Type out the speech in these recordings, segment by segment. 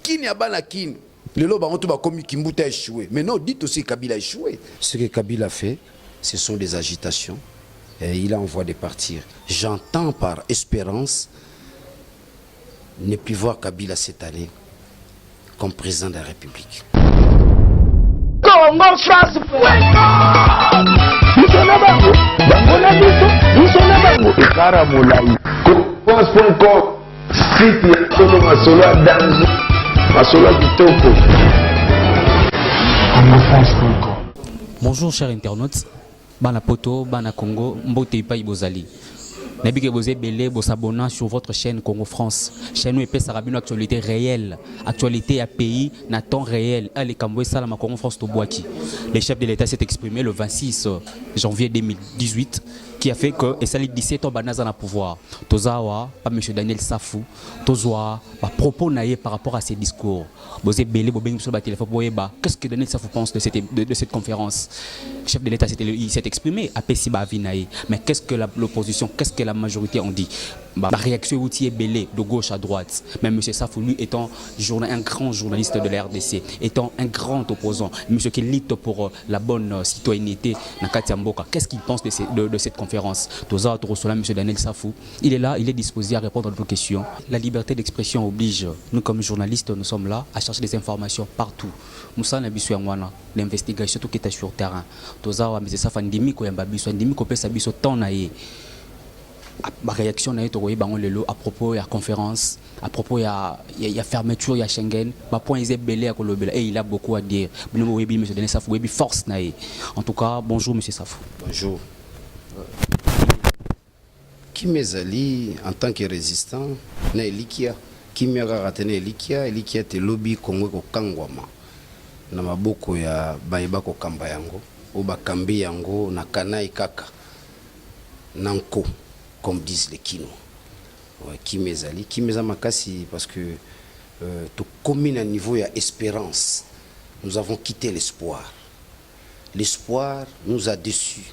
kini ya bana kini. Lelo bango to ba komi Kimbuta a échoué. Mais non, dites aussi Kabila a échoué. Ce que Kabila fait, ce sont des agitations. Et il a envoyé de partir. J'entends par espérance ne plus voir Kabila cette année comme président de la République. Congo France Bonjour chers internautes, Bana Poto, Bana Congo, Mbote Ipa Ibozali. N'habitez vous belé, vos abonnés sur votre chaîne Congo France. Chaîne où épaisse une actualité réelle, actualité à pays, na temps réel. Les Camboué Salama Congo France Toboaki. Le chef de l'État s'est exprimé le 26 janvier 2018, qui a fait que et ça les 17 ans banazan à pouvoir. Tozawa, pas M. Daniel Safou, Tozoa, propos naïe par rapport à ces discours. Vous êtes belé, vous êtes sur le téléphone, qu'est-ce que Daniel Safou pense de cette conférence? Le chef de l'État s'est exprimé à Pessiba Vinaï. Mais qu'est-ce que l'opposition, qu'est-ce que la majorité ont dit? La réaction est belée de gauche à droite. Mais M. Safou, lui, étant un grand journaliste de la RDC, étant un grand opposant, M. qui lutte pour la bonne citoyenneté, qu'est-ce qu'il pense de cette conférence? M. Daniel Safou, il est là, il est disposé à répondre à vos questions. La liberté d'expression oblige, nous comme journalistes, nous sommes là à chercher des informations partout. Nous sommes l'investigation tout qui est sur le terrain. Tozawa, M. Safou, ndimi ko yamba biso, ndimi ko pesa biso temps na ye. Ma réaction à propos de la conférence, à propos de la fermeture de Schengen, et il a beaucoup à dire. M. Safou, force. En tout cas, bonjour M. Safou. Bonjour. Kimezali, en tant que résistant, na Elikia. Kimera ratene Elikia, Elikia te lobby Congo ko kangwama. Na maboko ya bayiba ko kamba yango, o bakambi yango na kanai kaka. Nanko. Comme disent les Kino. Kimezali. Kimeza makasi parce que tout commune à niveau il y a espérance. Nous avons quitté l'espoir. L'espoir nous a déçus.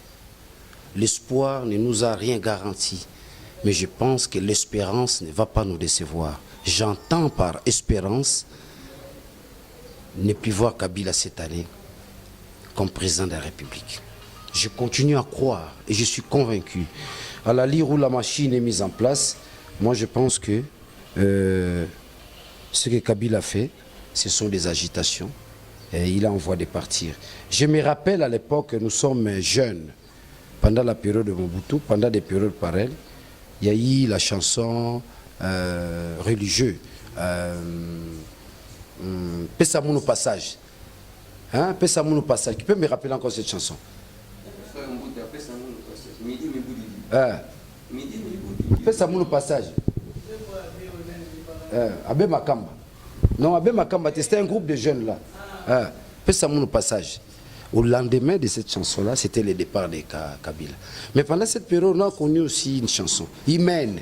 L'espoir ne nous a rien garanti. Mais je pense que l'espérance ne va pas nous décevoir. J'entends par espérance ne plus voir Kabila cette année comme président de la République. Je continue à croire et je suis convaincu. À la lire où la machine est mise en place, moi je pense que ce que Kabila fait, ce sont des agitations. Et il a envoyé de partir. Je me rappelle à l'époque, nous sommes jeunes, pendant la période de Mobutu, pendant des périodes pareilles, il y a eu la chanson religieuse. Pessamounou passage. Hein? Pessamounou passage. Tu peux me rappeler encore cette chanson? Fais ça mon passage. Abé Makamba. Non, Abé Makamba, c'était un groupe de jeunes là. Fais ça mon passage. Au lendemain de cette chanson-là, c'était le départ de Kabila. Mais pendant cette période, on a connu aussi une chanson. Imène.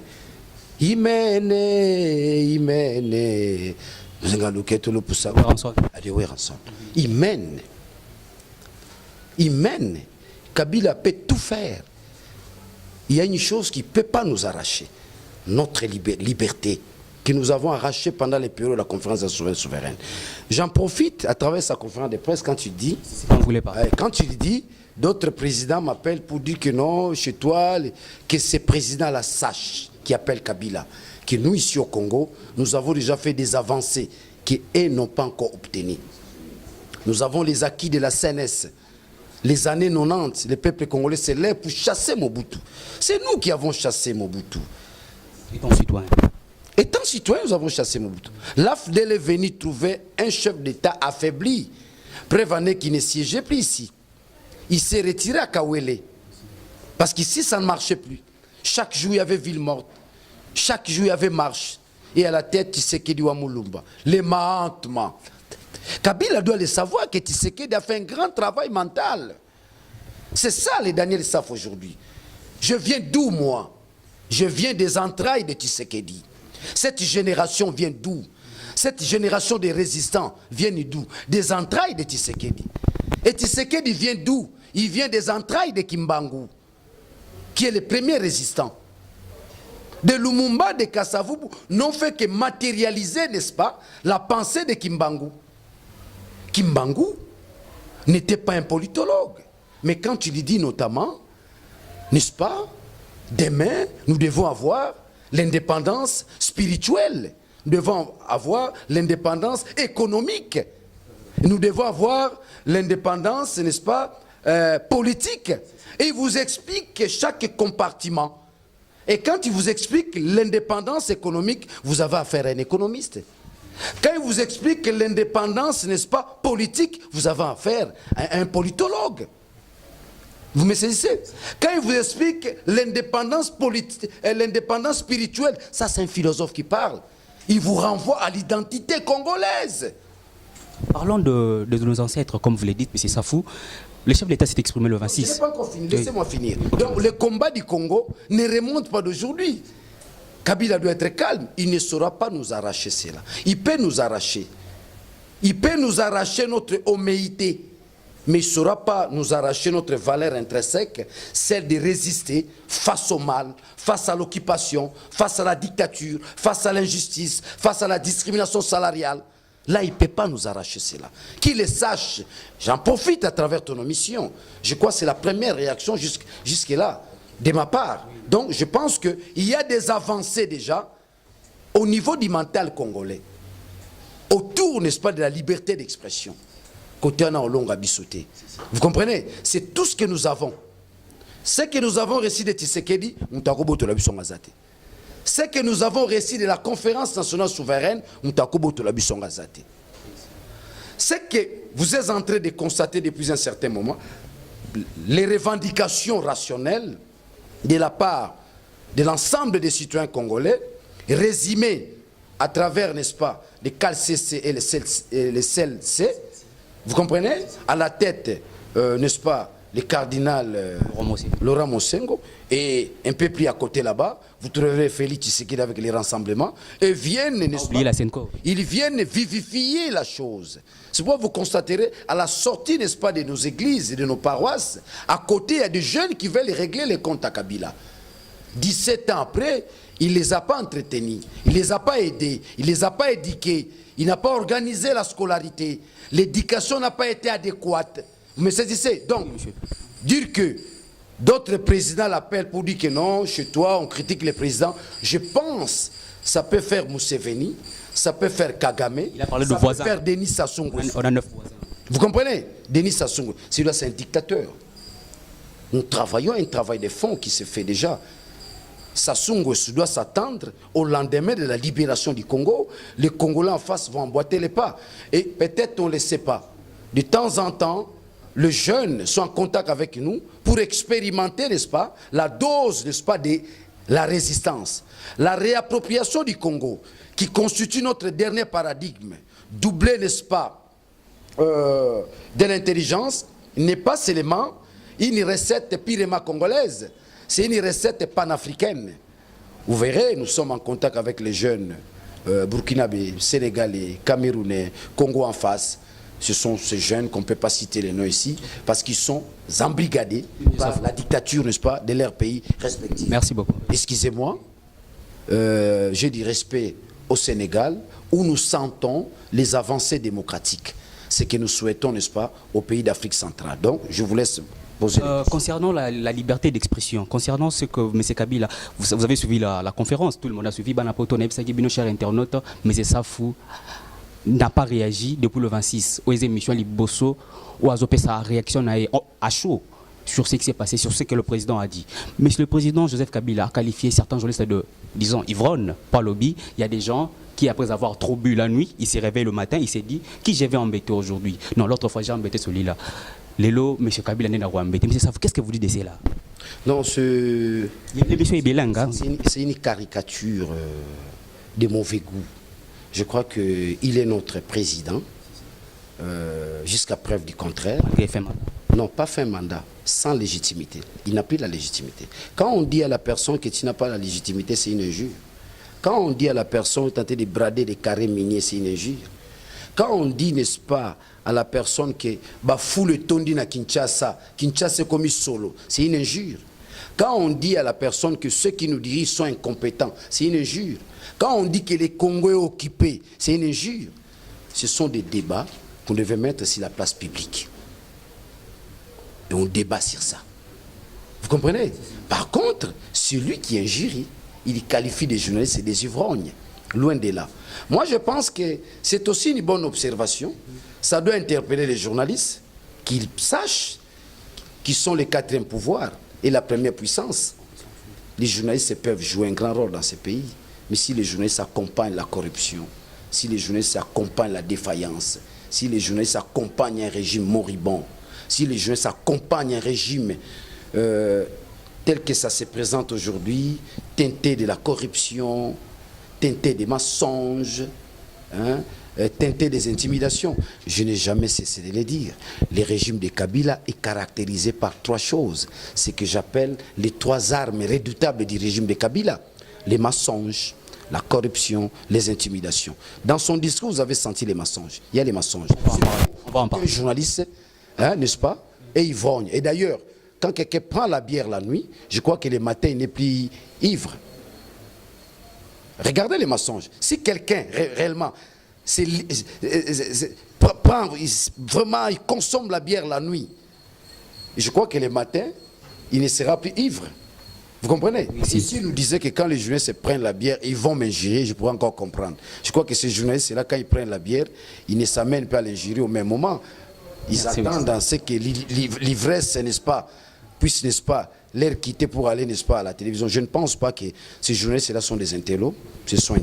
Imène. Imène. Nous avons le tout le poussé. Imène. Imène. Kabila peut tout faire. Il y a une chose qui ne peut pas nous arracher, notre liberté, que nous avons arrachée pendant les périodes de la conférence nationale souveraine. J'en profite à travers sa conférence de presse quand tu dis, quand tu dis, d'autres présidents m'appellent pour dire que non, chez toi, que ces présidents-là sachent, qui appellent Kabila, que nous ici au Congo, nous avons déjà fait des avancées qu'eux n'ont pas encore obtenues. Nous avons les acquis de la CNS. Les années 90, le peuple congolais s'est levé pour chasser Mobutu. C'est nous qui avons chassé Mobutu. Étant citoyen. Étant citoyen, nous avons chassé Mobutu. L'AFDEL est venu trouver un chef d'État affaibli, prévané qui ne siégeait plus ici. Il s'est retiré à Kawele. Parce qu'ici, ça ne marchait plus. Chaque jour, il y avait ville morte. Chaque jour, il y avait marche. Et à la tête, Tshisekedi Wamulumba. Les mahantements. Kabila doit le savoir que Tshisekedi a fait un grand travail mental. C'est ça les Daniel Safou aujourd'hui. Je viens d'où moi? Je viens des entrailles de Tshisekedi. Cette génération vient d'où? Cette génération de résistants vient d'où? Des entrailles de Tshisekedi. Et Tshisekedi vient d'où? Il vient des entrailles de Kimbangu, qui est le premier résistant. de Lumumba, de Kasavubu, n'ont fait que matérialiser, n'est-ce pas, la pensée de Kimbangu. Kimbangu n'était pas un politologue. Mais quand tu lui dis notamment, n'est-ce pas, demain, nous devons avoir l'indépendance spirituelle. Nous devons avoir l'indépendance économique. Nous devons avoir l'indépendance, n'est-ce pas, politique. Et il vous explique que chaque compartiment. Et quand il vous explique l'indépendance économique, vous avez affaire à un économiste. Quand il vous explique l'indépendance, n'est-ce pas, politique, vous avez affaire à un politologue. Vous me saisissez? Quand il vous explique l'indépendance politique, l'indépendance spirituelle, ça c'est un philosophe qui parle. Il vous renvoie à l'identité congolaise. Parlons de nos ancêtres, comme vous l'avez dit, M. Safou. Le chef de l'État s'est exprimé le 26. Je n'ai pas encore fini, laissez-moi finir. Donc le combat du Congo ne remonte pas d'aujourd'hui. Kabila doit être calme, il ne saura pas nous arracher cela. Il peut nous arracher. Il peut nous arracher notre homéité. Mais il ne saura pas nous arracher notre valeur intrinsèque, celle de résister face au mal, face à l'occupation, face à la dictature, face à l'injustice, face à la discrimination salariale. Là, il ne peut pas nous arracher cela. Qu'il le sache, j'en profite à travers ton omission. Je crois que c'est la première réaction jusque-là, de ma part. Donc, je pense qu'il y a des avancées déjà au niveau du mental congolais, autour, n'est-ce pas, de la liberté d'expression. Côté on a longa bissoté. Vous comprenez? C'est tout ce que nous avons. Ce que nous avons reçu de Tshisekedi, ce que nous avons reçu de la conférence nationale souveraine, ce que vous êtes en train de constater depuis un certain moment, les revendications rationnelles de la part de l'ensemble des citoyens congolais, résumées à travers, n'est-ce pas, les CALCC et les CLC, vous comprenez? À la tête, n'est-ce pas, le cardinal Laurent Mosengo, et un peu plus à côté là-bas, vous trouverez Félix Tshisekedi avec les rassemblements, et viennent, n'est-ce pas, ils viennent vivifier la chose. C'est pourquoi vous constaterez, à la sortie, n'est-ce pas, de nos églises et de nos paroisses, à côté, il y a des jeunes qui veulent régler les comptes à Kabila. 17 ans après, il ne les a pas entretenus, il ne les a pas aidés, il ne les a pas éduqués, il n'a pas organisé la scolarité, l'éducation n'a pas été adéquate. Vous me saisissez? Donc, dire que d'autres présidents l'appellent pour dire que non, chez toi, on critique les présidents, je pense ça peut faire Museveni, ça peut faire Kagame, il a parlé ça de peut voisins. faire Denis Sassou Nguesso. On a 9 voisins. Vous comprenez? Denis Sassou Nguesso, celui-là c'est un dictateur. Nous travaillons un travail de fond qui se fait déjà. Sassou Nguesso doit s'attendre au lendemain de la libération du Congo. Les Congolais en face vont emboîter les pas. Et peut-être on ne le sait pas. De temps en temps, les jeunes sont en contact avec nous pour expérimenter, n'est-ce pas, la dose, n'est-ce pas, de la résistance. La réappropriation du Congo, qui constitue notre dernier paradigme, doublé, n'est-ce pas, de l'intelligence, n'est pas seulement une recette purement congolaise, c'est une recette panafricaine. Vous verrez, nous sommes en contact avec les jeunes burkinabés, sénégalais, camerounais, Congo en face. Ce sont ces jeunes qu'on ne peut pas citer les noms ici, parce qu'ils sont embrigadés par la dictature, n'est-ce pas, de leur pays respectif. Merci beaucoup. Excusez-moi, j'ai du respect au Sénégal, où nous sentons les avancées démocratiques. Ce que nous souhaitons, n'est-ce pas, au pays d'Afrique centrale. Donc, je vous laisse poser concernant la liberté d'expression, concernant ce que M. Kabila, vous avez suivi la conférence, tout le monde a suivi, Banapoto, Nebsaki, cher internaute, M. Safou n'a pas réagi depuis le 26 aux émissions Liboso où Azopé sa réaction à chaud sur ce qui s'est passé, sur ce que le président a dit. Mais le président Joseph Kabila a qualifié certains journalistes de, disons, ivrognes, pas lobby. Il y a des gens qui, après avoir trop bu la nuit, il s'est réveillé le matin, il s'est dit qui je vais embêter aujourd'hui. Non, l'autre fois j'ai embêté celui-là. Lélo, M. Kabila n'est pas embêté. Mais qu'est-ce que vous dites de cela? Non, l'émission est bilingue. Hein? C'est une caricature de mauvais goût. Je crois qu'il est notre président, jusqu'à preuve du contraire. Non, pas fin mandat, sans légitimité. Il n'a plus la légitimité. Quand on dit à la personne que tu n'as pas la légitimité, c'est une injure. Quand on dit à la personne tenter de brader des carrés miniers, c'est une injure. Quand on dit, n'est-ce pas, à la personne que bah fou le tondi na Kinshasa, Kinshasa est comme solo, c'est une injure. Quand on dit à la personne que ceux qui nous dirigent sont incompétents, c'est une injure. Quand on dit que les Congos sont occupés, c'est une injure. Ce sont des débats qu'on devait mettre sur la place publique. Et on débat sur ça. Vous comprenez? Par contre, celui qui injure, il qualifie des journalistes et des ivrognes. Loin de là. Moi, je pense que c'est aussi une bonne observation. Ça doit interpeller les journalistes, qu'ils sachent qui sont les quatrièmes pouvoirs et la première puissance. Les journalistes peuvent jouer un grand rôle dans ces pays. Mais si les journalistes accompagnent la corruption, si les journalistes accompagnent la défaillance, si les journalistes accompagnent un régime moribond, si les journalistes accompagnent un régime tel que ça se présente aujourd'hui, teinté de la corruption, teinté des mensonges, hein, teinté des intimidations. Je n'ai jamais cessé de le dire. Le régime de Kabila est caractérisé par trois choses. Ce que j'appelle les trois armes redoutables du régime de Kabila. Les mensonges, la corruption, les intimidations. Dans son discours, vous avez senti les mensonges. Il y a les mensonges. On va en parler. Les journalistes, hein, n'est-ce pas? Et ils vrognent. Et d'ailleurs, quand quelqu'un prend la bière la nuit, je crois que le matin, il n'est plus ivre. Regardez les mensonges. Si quelqu'un, réellement, vraiment, il consomme la bière la nuit, je crois que le matin, il ne sera plus ivre. Vous comprenez? Ici, nous disait que quand les journalistes prennent la bière, ils vont m'injurier, je pourrais encore comprendre. Je crois que ces journalistes-là, quand ils prennent la bière, ils ne s'amènent pas à l'injurer au même moment. Ils attendent dans ce que l'ivresse, n'est-ce pas, puisse, n'est-ce pas, l'air quitter pour aller, n'est-ce pas, à la télévision. Je ne pense pas que ces journalistes-là sont des intellos, ce sont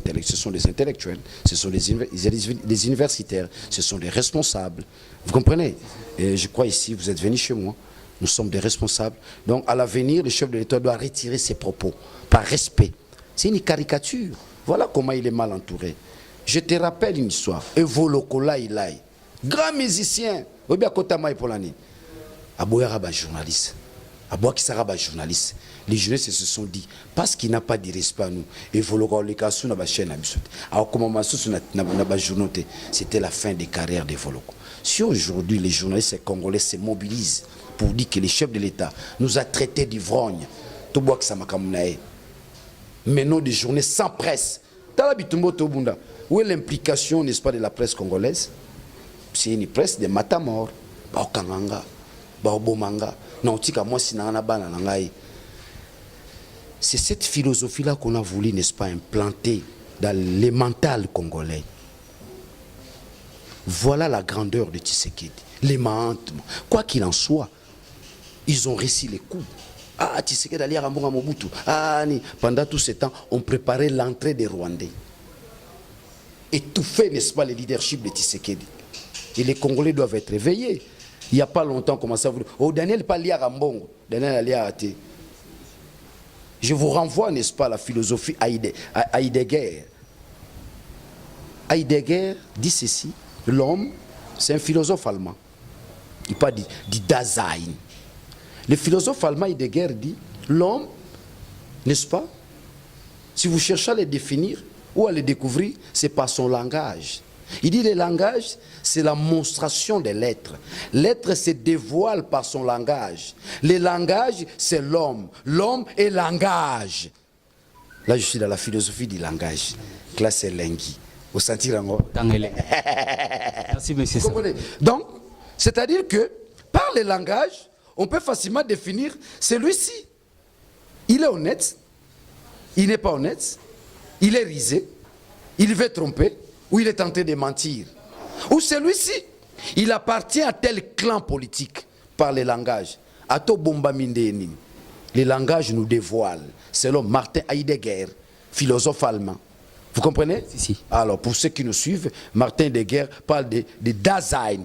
des intellectuels, ce sont des universitaires, ce sont des responsables. Vous comprenez? Et je crois ici, vous êtes venus chez moi. Nous sommes des responsables. Donc, à l'avenir, le chef de l'État doit retirer ses propos par respect. C'est une caricature. Voilà comment il est mal entouré. Je te rappelle une histoire. Evolokola Ilai, grand musicien. Obia Kotama Epolani. Aboyaraba journaliste. Aboakisaraba journaliste. Les journalistes se sont dit, parce qu'il n'a pas de respect à nous, Evolokola Kassou n'a pas chaîne à Bissot. Alors, comment Massou n'a pas journalité? C'était la fin des carrières d'Evoloko. Si aujourd'hui les journalistes congolais se mobilisent pour dire que le chef de l'État nous a traités d'ivrognes, menons des journées sans presse. Où est l'implication, n'est-ce pas, de la presse congolaise? C'est une presse de matamor. C'est cette philosophie-là qu'on a voulu, n'est-ce pas, implanter dans les mentales congolais. Voilà la grandeur de Tshisekedi. Les mahantements. Quoi qu'il en soit, ils ont réussi les coups. Ah, Tshisekedi allait à Mobutu. Ah, pendant tout ce temps, on préparait l'entrée des Rwandais. Étouffer, n'est-ce pas, le leadership de Tshisekedi. Et les Congolais doivent être réveillés. Il n'y a pas longtemps, comment ça vous... Oh, Daniel pas lié à Rambongo. Daniel allait à Athé. Je vous renvoie, n'est-ce pas, à la philosophie Heidegger. Heidegger dit ceci. L'homme, c'est un philosophe allemand. Il parle du Dasein. Le philosophe allemand Heidegger dit, l'homme, n'est-ce pas? Si vous cherchez à le définir ou à le découvrir, c'est par son langage. Il dit le langage, c'est la monstration de l'être. L'être se dévoile par son langage. Le langage, c'est l'homme. L'homme est langage. Là, je suis dans la philosophie du langage. Classe c'est Lengui. Au sentir en Merci, monsieur. Donc, c'est-à-dire que par le langage, on peut facilement définir celui-ci. Il est honnête, il n'est pas honnête, il est risé, il veut tromper, ou il est tenté de mentir. Ou celui-ci, il appartient à tel clan politique par le langage. Ato Bomba Mindeni. Le langage nous dévoile. Selon Martin Heidegger, philosophe allemand. Vous comprenez? Si. Alors, pour ceux qui nous suivent, Martin Heidegger parle de Dasein,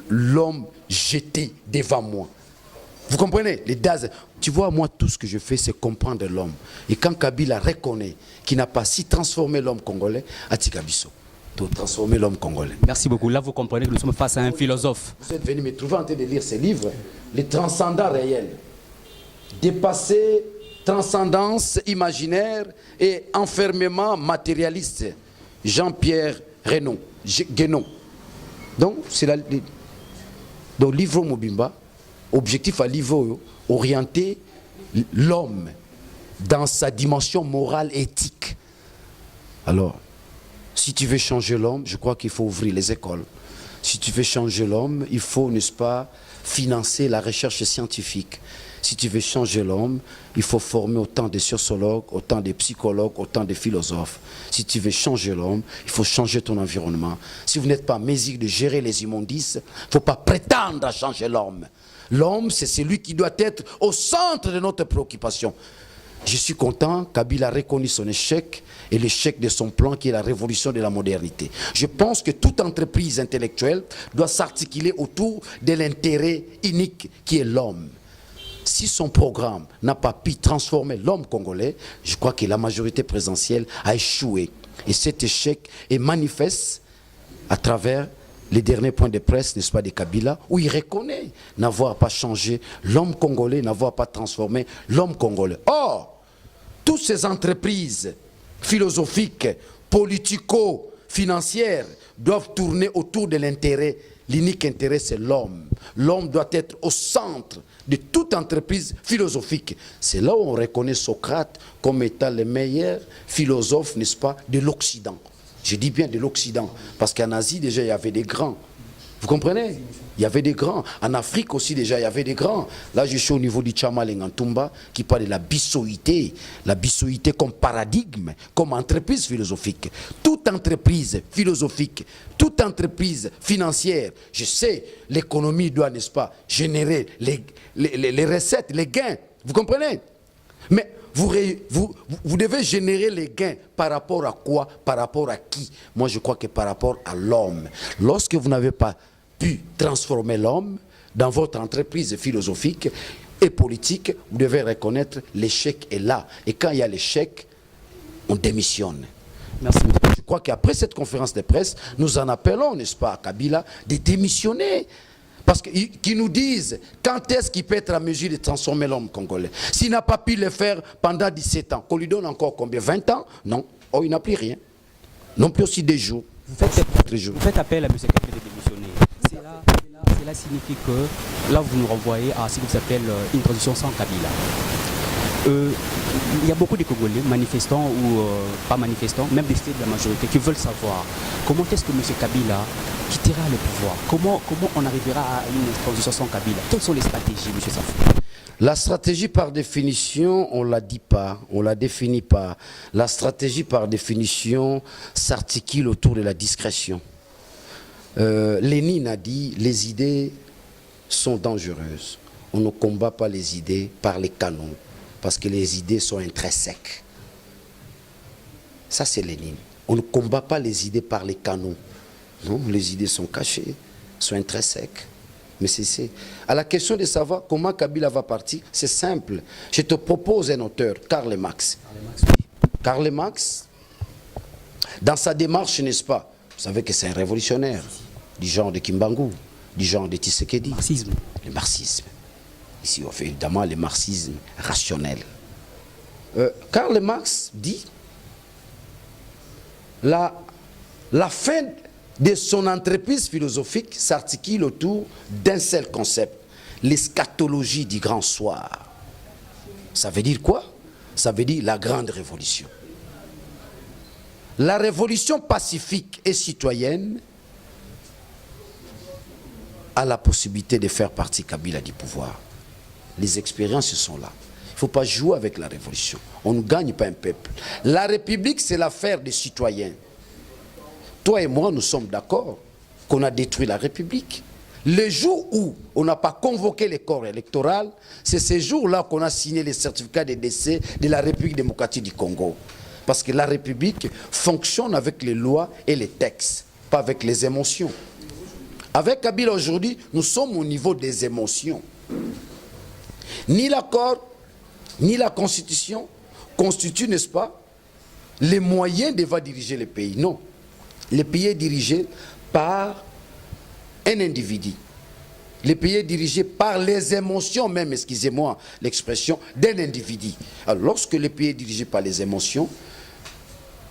l'homme jeté devant moi. Vous comprenez? Les Dasein. Tu vois, moi, tout ce que je fais, c'est comprendre l'homme. Et quand Kabila reconnaît qu'il n'a pas si transformé l'homme congolais, Atikabiso, de transformer l'homme congolais. Merci beaucoup. Là, vous comprenez que nous sommes face à un philosophe. Vous êtes venu me trouver en train de lire ces livres, les transcendants réels. Dépasser transcendance imaginaire et enfermement matérialiste. Jean-Pierre Guénon. Donc, c'est la... Donc, livre Mobimba, objectif à livre orienté l'homme dans sa dimension morale et éthique. Alors, si tu veux changer l'homme, je crois qu'il faut ouvrir les écoles. Si tu veux changer l'homme, il faut, n'est-ce pas, financer la recherche scientifique. Si tu veux changer l'homme, il faut former autant de sociologues, autant de psychologues, autant de philosophes. Si tu veux changer l'homme, il faut changer ton environnement. Si vous n'êtes pas en mesure de gérer les immondices, il ne faut pas prétendre à changer l'homme. L'homme, c'est celui qui doit être au centre de notre préoccupation. Je suis content, Kabila a reconnu son échec et l'échec de son plan qui est la révolution de la modernité. Je pense que toute entreprise intellectuelle doit s'articuler autour de l'intérêt unique qui est l'homme. Si son programme n'a pas pu transformer l'homme congolais, je crois que la majorité présidentielle a échoué. Et cet échec est manifeste à travers les derniers points de presse, n'est-ce pas, de Kabila, où il reconnaît n'avoir pas changé l'homme congolais, n'avoir pas transformé l'homme congolais. Or, toutes ces entreprises philosophiques, politico-financières doivent tourner autour de l'intérêt. L'unique intérêt, c'est l'homme. L'homme doit être au centre de toute entreprise philosophique. C'est là où on reconnaît Socrate comme étant le meilleur philosophe, n'est-ce pas, de l'Occident. Je dis bien de l'Occident, parce qu'en Asie, déjà, il y avait des grands. Vous comprenez? Il y avait des grands. En Afrique aussi, déjà, il y avait des grands. Là, je suis au niveau du Tchamaleng en Tumba, qui parle de la bissoïté. La bissoïté comme paradigme, comme entreprise philosophique. Toute entreprise philosophique, toute entreprise financière, je sais, l'économie doit, n'est-ce pas, générer les recettes, les gains. Vous comprenez? Mais vous devez générer les gains par rapport à quoi? Par rapport à qui? Moi, je crois que par rapport à l'homme. Lorsque vous n'avez pas pu transformer l'homme dans votre entreprise philosophique et politique, vous devez reconnaître l'échec est là. Et quand il y a l'échec, on démissionne. Merci. Je crois qu'après cette conférence de presse, nous en appelons, n'est-ce pas, à Kabila, de démissionner. Parce qu'ils nous disent quand est-ce qu'il peut être à mesure de transformer l'homme congolais. S'il n'a pas pu le faire pendant 17 ans, qu'on lui donne encore combien? 20 ans? Non. Oh, il n'a plus rien. Non plus aussi des jours. Vous faites appel à M. Kabila de démissionner. Cela signifie que là, vous nous renvoyez à ce qui s'appelle une transition sans Kabila. Il y a beaucoup de Congolais, manifestants ou pas manifestants, même des de la majorité, qui veulent savoir comment est-ce que M. Kabila quittera le pouvoir. Comment on arrivera à une transition sans Kabila? Quelles sont les stratégies, M. Safou? La stratégie par définition, on ne la dit pas, on ne la définit pas. La stratégie par définition s'articule autour de la discrétion. Lénine a dit les idées sont dangereuses. On ne combat pas les idées par les canons, parce que les idées sont intrinsèques. Ça, c'est Lénine. On ne combat pas les idées par les canons. Non, les idées sont cachées, sont intrinsèques. Mais c'est à la question de savoir comment Kabila va partir, c'est simple. Je te propose un auteur, Karl Marx. Karl Marx, dans sa démarche, n'est-ce pas? Vous savez que c'est un révolutionnaire, du genre de Kimbangu, du genre de Tshisekedi. Marxisme. Le marxisme. Ici, on fait évidemment le marxisme rationnel. Karl Marx dit la fin de son entreprise philosophique s'articule autour d'un seul concept, l'eschatologie du grand soir. Ça veut dire quoi? Ça veut dire la grande révolution. La révolution pacifique et citoyenne a la possibilité de faire partie Kabila du pouvoir. Les expériences sont là. Il ne faut pas jouer avec la révolution. On ne gagne pas un peuple. La République, c'est l'affaire des citoyens. Toi et moi, nous sommes d'accord qu'on a détruit la République. Le jour où on n'a pas convoqué les corps électoraux, c'est ce jour-là qu'on a signé les certificats de décès de la République démocratique du Congo. Parce que la République fonctionne avec les lois et les textes, pas avec les émotions. Avec Kabila aujourd'hui, nous sommes au niveau des émotions. Ni l'accord, ni la Constitution constituent, n'est-ce pas, les moyens de diriger le pays. Non. Le pays est dirigé par un individu. Le pays est dirigé par les émotions même, excusez-moi l'expression, d'un individu. Alors, lorsque le pays est dirigé par les émotions,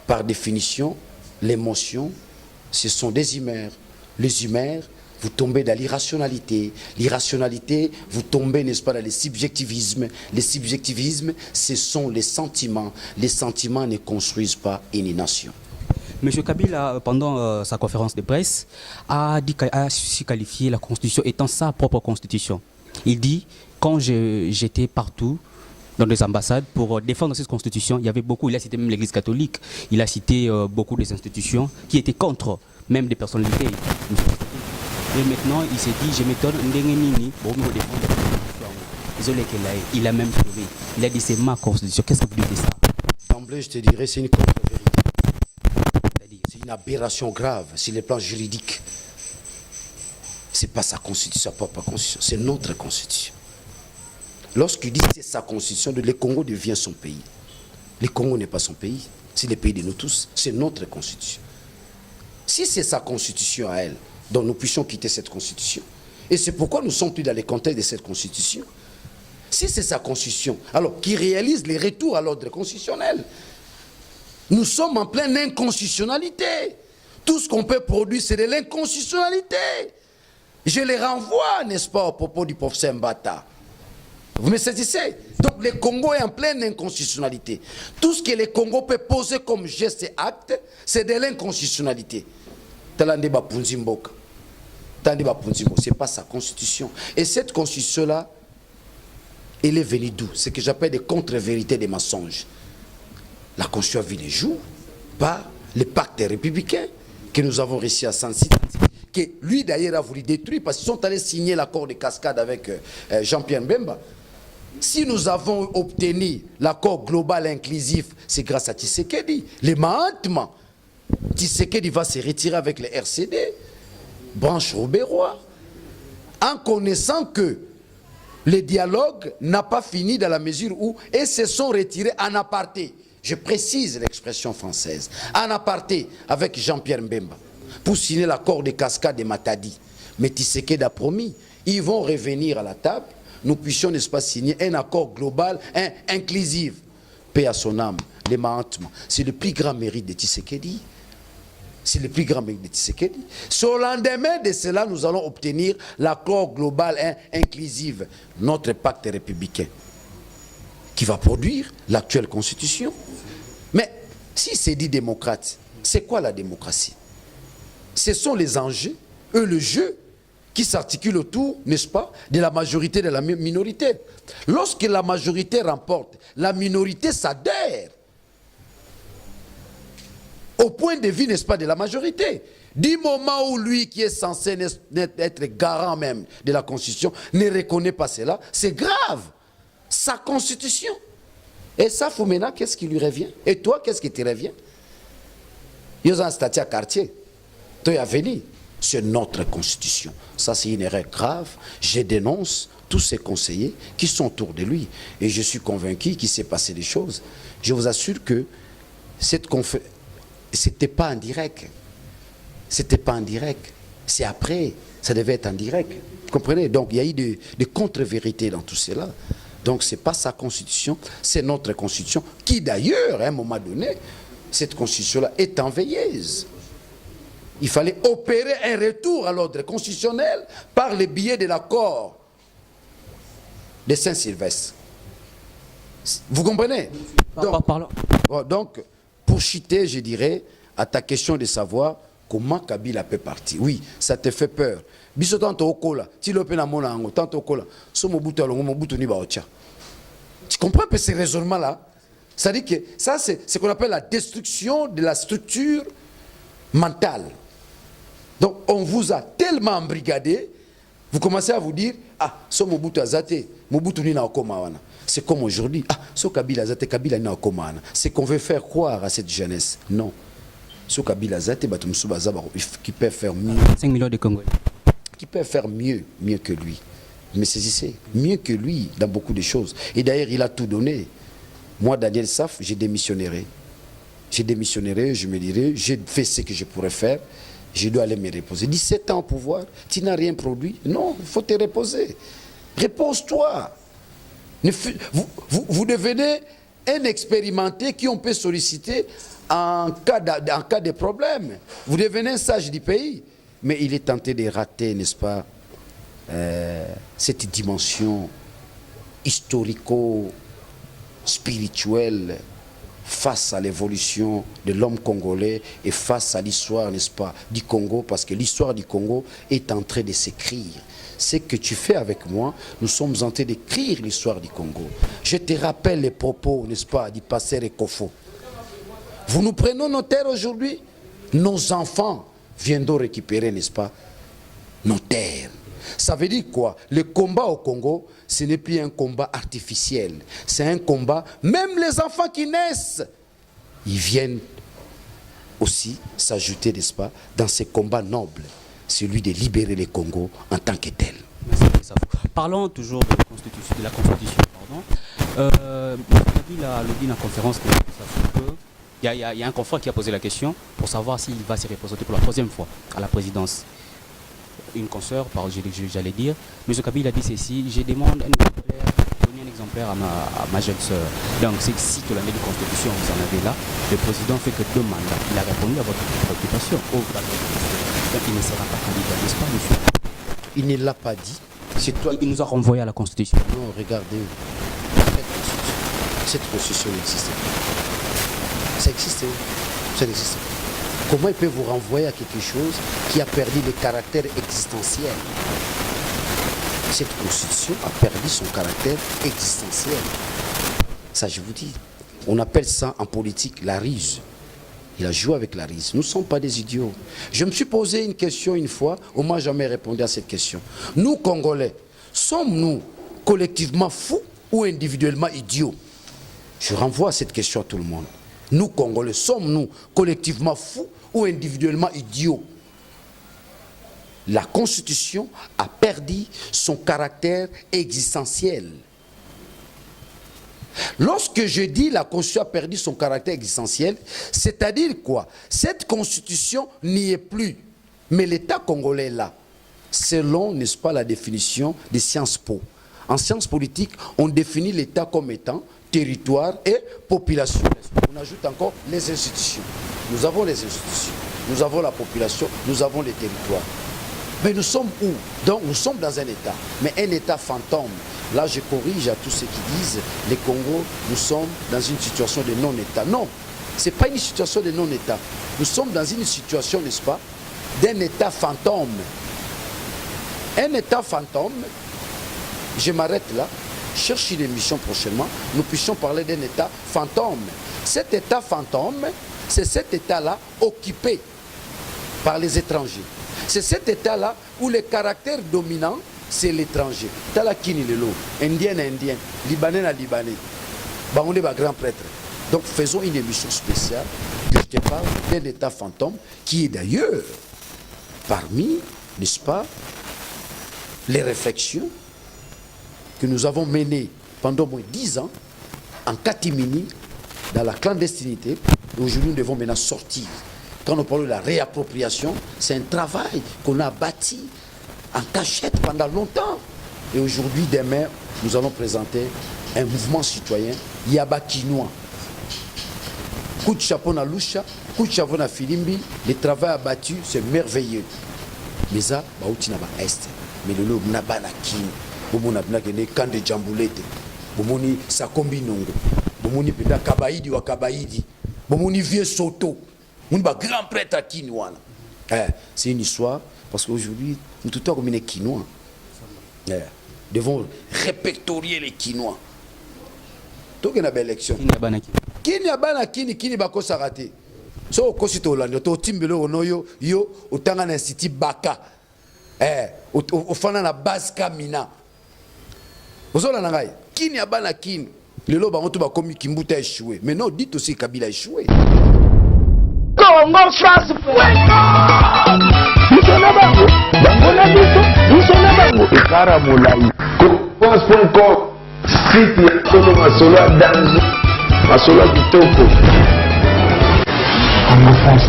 par définition, l'émotion, ce sont des humeurs. Les humeurs vous tombez dans l'irrationalité. L'irrationalité, vous tombez, n'est-ce pas, dans les subjectivismes. Les subjectivismes, ce sont les sentiments. Les sentiments ne construisent pas une nation. M. Kabila, pendant sa conférence de presse, a su qualifier la Constitution étant sa propre Constitution. Il dit, quand j'étais partout, dans des ambassades, pour défendre cette Constitution, il y avait beaucoup, il a cité même l'Église catholique, il a cité beaucoup des institutions qui étaient contre, même des personnalités. Et maintenant, il s'est dit, je m'étonne, il a même pleuré. Il a dit, c'est ma Constitution. Qu'est-ce que vous dites de ça? D'emblée, je te dirais, c'est une contre-vérité. C'est une aberration grave sur le plan juridique. Ce n'est pas sa constitution, sa propre constitution, c'est notre constitution. Lorsqu'il dit que c'est sa constitution, le Congo devient son pays. Le Congo n'est pas son pays, c'est le pays de nous tous, c'est notre constitution. Si c'est sa constitution à elle, donc nous puissions quitter cette constitution. Et c'est pourquoi nous sommes plus dans les contextes de cette constitution. Si c'est sa constitution, alors qui réalise les retours à l'ordre constitutionnel. Nous sommes en pleine inconstitutionnalité. Tout ce qu'on peut produire, c'est de l'inconstitutionnalité. Je les renvoie, n'est-ce pas, au propos du professeur Mbata. Vous me saisissez? Donc le Congo est en pleine inconstitutionnalité. Tout ce que le Congo peut poser comme geste et acte, c'est de l'inconstitutionnalité. Ce n'est pas sa constitution. Et cette constitution-là, elle est venue d'où? Ce que j'appelle des contre-vérités, des mensonges. La constitution a vu les jours par le pacte républicain que nous avons réussi à sensibiliser, que lui d'ailleurs a voulu détruire parce qu'ils sont allés signer l'accord de cascade avec Jean-Pierre Mbemba. Si nous avons obtenu l'accord global inclusif, c'est grâce à Tshisekedi. Les Mahatma. Tshisekedi va se retirer avec le RCD, branche Robérois, en connaissant que le dialogue n'a pas fini dans la mesure où ils se sont retirés en aparté. Je précise l'expression française. En aparté avec Jean-Pierre Mbemba pour signer l'accord de cascade de Matadi. Mais Tshisekedi a promis, ils vont revenir à la table. Nous puissions, n'est-ce pas, signer un accord global, inclusif. Paix à son âme, les Mahatma. C'est le plus grand mérite de Tshisekedi. C'est le plus grand mérite de Tshisekedi. Sur le lendemain de cela, nous allons obtenir l'accord global inclusif, notre pacte républicain, qui va produire l'actuelle constitution. Mais si c'est dit démocrate, c'est quoi la démocratie? Ce sont les enjeux, le jeu, qui s'articule autour, n'est-ce pas, de la majorité et de la minorité. Lorsque la majorité remporte, la minorité s'adhère au point de vue, n'est-ce pas, de la majorité. Du moment où lui, qui est censé être garant même de la Constitution, ne reconnaît pas cela, c'est grave. Sa Constitution. Et ça, Foumena, qu'est-ce qui lui revient? Et toi, qu'est-ce qui te revient? Il y a un statut à quartier. Tu es venu. C'est notre Constitution. Ça, c'est une erreur grave. Je dénonce tous ces conseillers qui sont autour de lui. Et je suis convaincu qu'il s'est passé des choses. Je vous assure que cette conférence, c'était pas en direct. C'était pas en direct. C'est après. Ça devait être en direct. Vous comprenez? Donc, il y a eu des contre-vérités dans tout cela. Donc, ce n'est pas sa constitution, c'est notre constitution, qui d'ailleurs, à un moment donné, cette constitution-là est en veilleuse. Il fallait opérer un retour à l'ordre constitutionnel par le biais de l'accord de Saint-Sylvestre. Vous comprenez? Donc, pour chuter, je dirais, à ta question de savoir comment Kabila peut partir. Oui, ça te fait peur. Biso tanto okola, ti lope na mona ango, tanto okola, so mobutu alongo mobutu ni baocha. Tu comprends un peu ce raisonnement-là? C'est-à-dire que ça, c'est ce qu'on appelle la destruction de la structure mentale. Donc, on vous a tellement embrigadé, vous commencez à vous dire, ah, so mobutu azate, mobutu ni na okoma wana. C'est comme aujourd'hui, ah, so Kabila azate, Kabila ni na okoma wana. C'est qu'on veut faire croire à cette jeunesse. Non. So Kabila azate, batumsu bazaba, qui peut faire mieux. 5 millions de Congolais. Qui peut faire mieux que lui. Mais saisissez, mieux que lui dans beaucoup de choses. Et d'ailleurs, il a tout donné. Moi, Daniel Saf, j'ai démissionnerai. Je me dirai, j'ai fait ce que je pourrais faire. Je dois aller me reposer. 17 ans au pouvoir, tu n'as rien produit. Non, il faut te reposer. Repose-toi. Vous devenez un expérimenté qui on peut solliciter en cas de problème. Vous devenez un sage du pays. Mais il est tenté de rater, n'est-ce pas, cette dimension historico-spirituelle face à l'évolution de l'homme congolais et face à l'histoire, n'est-ce pas, du Congo, parce que l'histoire du Congo est en train de s'écrire. Ce que tu fais avec moi, nous sommes en train d'écrire l'histoire du Congo. Je te rappelle les propos, n'est-ce pas, du pasteur Ekofo. Vous nous prenons nos terres aujourd'hui, nos enfants viendront récupérer, n'est-ce pas, nos terres. Ça veut dire quoi? Le combat au Congo, ce n'est plus un combat artificiel. C'est un combat, même les enfants qui naissent, ils viennent aussi s'ajouter, n'est-ce pas, dans ce combat noble, celui de libérer le Congo en tant que tel. Parlons toujours de la Constitution. On a dit la conférence il y a un confrère qui a posé la question pour savoir s'il va se représenter pour la 3e fois à la présidence. Une consoeur, j'allais dire, M. Kabila a dit ceci, je demande donner un exemplaire à ma jeune sœur. Donc, c'est si que l'année de Constitution, vous en avez là, le président fait que 2 mandats. Il a répondu à votre préoccupation. Donc, il ne sera pas candidat, n'est-ce pas, monsieur? Il ne l'a pas dit. C'est toi. Il nous a renvoyé à la Constitution. Non, regardez. Cette Constitution n'existe pas. Ça existe. Ça n'existe pas. Comment il peut vous renvoyer à quelque chose qui a perdu le caractère existentiel? Cette Constitution a perdu son caractère existentiel. Ça, je vous dis. On appelle ça en politique la ruse. Il a joué avec la ruse. Nous ne sommes pas des idiots. Je me suis posé une question une fois, on ne m'a jamais répondu à cette question. Nous, Congolais, sommes-nous collectivement fous ou individuellement idiots? Je renvoie cette question à tout le monde. Nous, Congolais, sommes-nous collectivement fous ou individuellement idiots? La Constitution a perdu son caractère existentiel. Lorsque je dis la Constitution a perdu son caractère existentiel, c'est-à-dire quoi? Cette Constitution n'y est plus, mais l'État congolais est là, selon, n'est-ce pas, la définition des Sciences Po. En sciences politiques, on définit l'État comme étant territoire et population. On ajoute encore les institutions. Nous avons les institutions, nous avons la population, nous avons les territoires. Mais nous sommes où? Donc nous sommes dans un État, mais un État fantôme. Là, je corrige à tous ceux qui disent, les Congo, nous sommes dans une situation de non-État. Non, ce n'est pas une situation de non-État. Nous sommes dans une situation, n'est-ce pas, d'un État fantôme. Un État fantôme, je m'arrête là, cherche une émission prochainement, nous puissions parler d'un État fantôme. Cet État fantôme, c'est cet État-là occupé par les étrangers. C'est cet État-là où le caractère dominant, c'est l'étranger. Tala kini lelo, indien à indien, libanais à libanais. Bah, on est un grand prêtre. Donc faisons une émission spéciale que je te parle d'un État fantôme qui est d'ailleurs parmi, n'est-ce pas, les réflexions que nous avons menées pendant au moins 10 ans en catimini, dans la clandestinité. Aujourd'hui, nous devons maintenant sortir. Quand on parle de la réappropriation, c'est un travail qu'on a bâti en cachette pendant longtemps. Et aujourd'hui, demain, nous allons présenter un mouvement citoyen, Yaba Kinois. Coup de chapeau na Lusha, coup de chapeau na Filimbi, le travail abattu, c'est merveilleux. Mais ça, baouti na ba est. Mais le lobe na ba na Kino. Boumou na bina kene kan de Jamboulete. Boumoni Sakombi Nongo. Boumoni penda Kabaïdi wa Kabaïdi. Boumoni vieux Soto. Mon grand prêtre à Kinois. C'est une histoire, parce qu'aujourd'hui, nous tout le temps comme les Kinois. Devons répertorier les Kinois. Donc, il y a une belle élection. Kini abana kini kini bako sarate. So ko sito lando to timbelo onoyo yo utanga na city baka. Ofana na base kamina. Ozola na ngai. Kini abana kini. Lelo ba moto ba komi kimbuta échoué. Mais non, dites aussi Kabila échoué. Congo France fuego. Nisona bango. Bangona biso. Nisona bango. Ikara mulai. France encore. Siti ya solo masolo danzo. Masolo kitoko. Congo France.